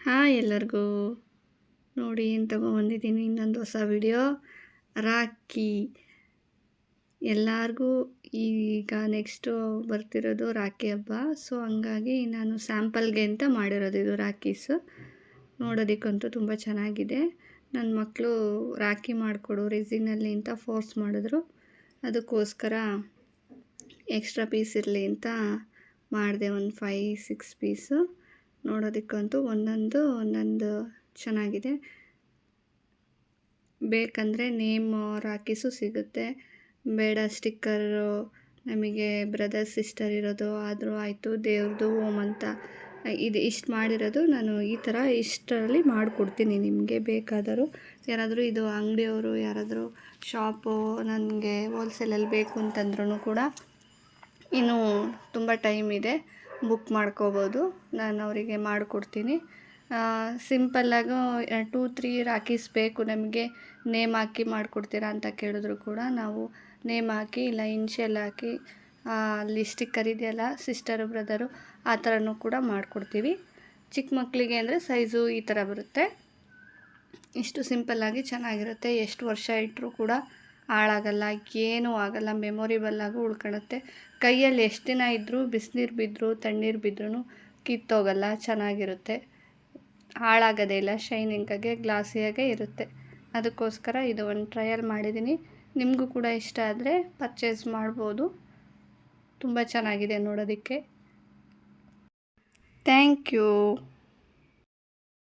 Hi ಎಲ್ಲರಿಗೂ. ನೋಡಿ ಏನು ತೊಗೊಂಬಂದಿದ್ದೀನಿ, ಇನ್ನೊಂದು ಹೊಸ ವಿಡಿಯೋ. ರಾಖಿ ಎಲ್ಲರಿಗೂ ಈಗ ನೆಕ್ಸ್ಟು ಬರ್ತಿರೋದು ರಾಖಿ ಹಬ್ಬ. ಸೊ ಹಂಗಾಗಿ ನಾನು ಸ್ಯಾಂಪಲ್ಗೆ ಅಂತ ಮಾಡಿರೋದು ಇದು ರಾಖೀಸು. ನೋಡೋದಕ್ಕಂತೂ ತುಂಬ ಚೆನ್ನಾಗಿದೆ. ನನ್ನ ಮಕ್ಕಳು ರಾಖಿ ಮಾಡಿಕೊಡು ರೆಸಿನಲ್ಲಿ ಅಂತ ಫೋರ್ಸ್ ಮಾಡಿದ್ರು. ಅದಕ್ಕೋಸ್ಕರ ಎಕ್ಸ್ಟ್ರಾ ಪೀಸ್ ಇರಲಿ ಅಂತ ಮಾಡಿದೆ, ಒಂದು 5-6 ಪೀಸು. ನೋಡೋದಕ್ಕಂತೂ ಒಂದೊಂದು ಚೆನ್ನಾಗಿದೆ. ಬೇಕಂದರೆ ನೇಮ್ ರಾಖೀಸು ಸಿಗುತ್ತೆ, ಬೇಡ ಸ್ಟಿಕ್ಕರು ನಮಗೆ ಬ್ರದರ್ ಸಿಸ್ಟರ್ ಇರೋದು ಆದರೂ ಆಯಿತು, ದೇವ್ರದ್ದು ಓಮ್ ಅಂತ ಇದು ಇಷ್ಟು ಮಾಡಿರೋದು ನಾನು ಈ ಥರ ಇಷ್ಟರಲ್ಲಿ ಮಾಡಿಕೊಡ್ತೀನಿ. ನಿಮಗೆ ಬೇಕಾದರೂ ಯಾರಾದರೂ ಇದು ಅಂಗಡಿಯವರು ಯಾರಾದರೂ ಶಾಪು ನನಗೆ ಹೋಲ್ಸೇಲಲ್ಲಿ ಬೇಕು ಅಂತಂದ್ರೂ ಕೂಡ ಇನ್ನೂ ತುಂಬ ಟೈಮ್ ಇದೆ, ಬುಕ್ ಮಾಡ್ಕೋಬೋದು. ನಾನು ಅವರಿಗೆ ಮಾಡಿಕೊಡ್ತೀನಿ. ಸಿಂಪಲ್ಲಾಗೂ 2-3 ರಾಖೀಸ್ ಬೇಕು ನಮಗೆ, ನೇಮ್ ಹಾಕಿ ಮಾಡಿಕೊಡ್ತೀರಾ ಅಂತ ಕೇಳಿದ್ರು ಕೂಡ ನಾವು ನೇಮ್ ಹಾಕಿ ಇಲ್ಲ ಇನ್ಷಿಯಲ್ ಹಾಕಿ ಅಲ್ಲಿ ಸ್ಟಿಕ್ಕರ್ ಇದೆಯಲ್ಲ ಸಿಸ್ಟರು ಬ್ರದರು ಆ ಥರನೂ ಕೂಡ ಮಾಡಿಕೊಡ್ತೀವಿ. ಚಿಕ್ಕ ಮಕ್ಕಳಿಗೆ ಅಂದರೆ ಸೈಜು ಈ ಥರ ಬರುತ್ತೆ. ಇಷ್ಟು ಸಿಂಪಲ್ಲಾಗಿ ಚೆನ್ನಾಗಿರುತ್ತೆ. ಎಷ್ಟು ವರ್ಷ ಇಟ್ಟರೂ ಕೂಡ ಹಾಳಾಗಲ್ಲ, ಏನೂ ಆಗಲ್ಲ, ಮೆಮೊರಿಬಲ್ಲಾಗೂ ಉಳ್ಕೊಳುತ್ತೆ. ಕೈಯಲ್ಲಿ ಎಷ್ಟು ದಿನ ಇದ್ದರೂ ಬಿಸಿನೀರು ಬಿದ್ದರೂ ತಣ್ಣೀರು ಬಿದ್ದರೂ ಕಿತ್ತೋಗಲ್ಲ, ಚೆನ್ನಾಗಿರುತ್ತೆ, ಹಾಳಾಗೋದೇ ಇಲ್ಲ, ಶೈನಿಂಗಾಗೆ ಗ್ಲಾಸಿಯಾಗೆ ಇರುತ್ತೆ. ಅದಕ್ಕೋಸ್ಕರ ಇದು ಒಂದು ಟ್ರಯಲ್ ಮಾಡಿದ್ದೀನಿ. ನಿಮಗೂ ಕೂಡ ಇಷ್ಟ ಆದರೆ ಪರ್ಚೇಸ್ ಮಾಡ್ಬೋದು. ತುಂಬ ಚೆನ್ನಾಗಿದೆ ನೋಡೋದಕ್ಕೆ. Thank you.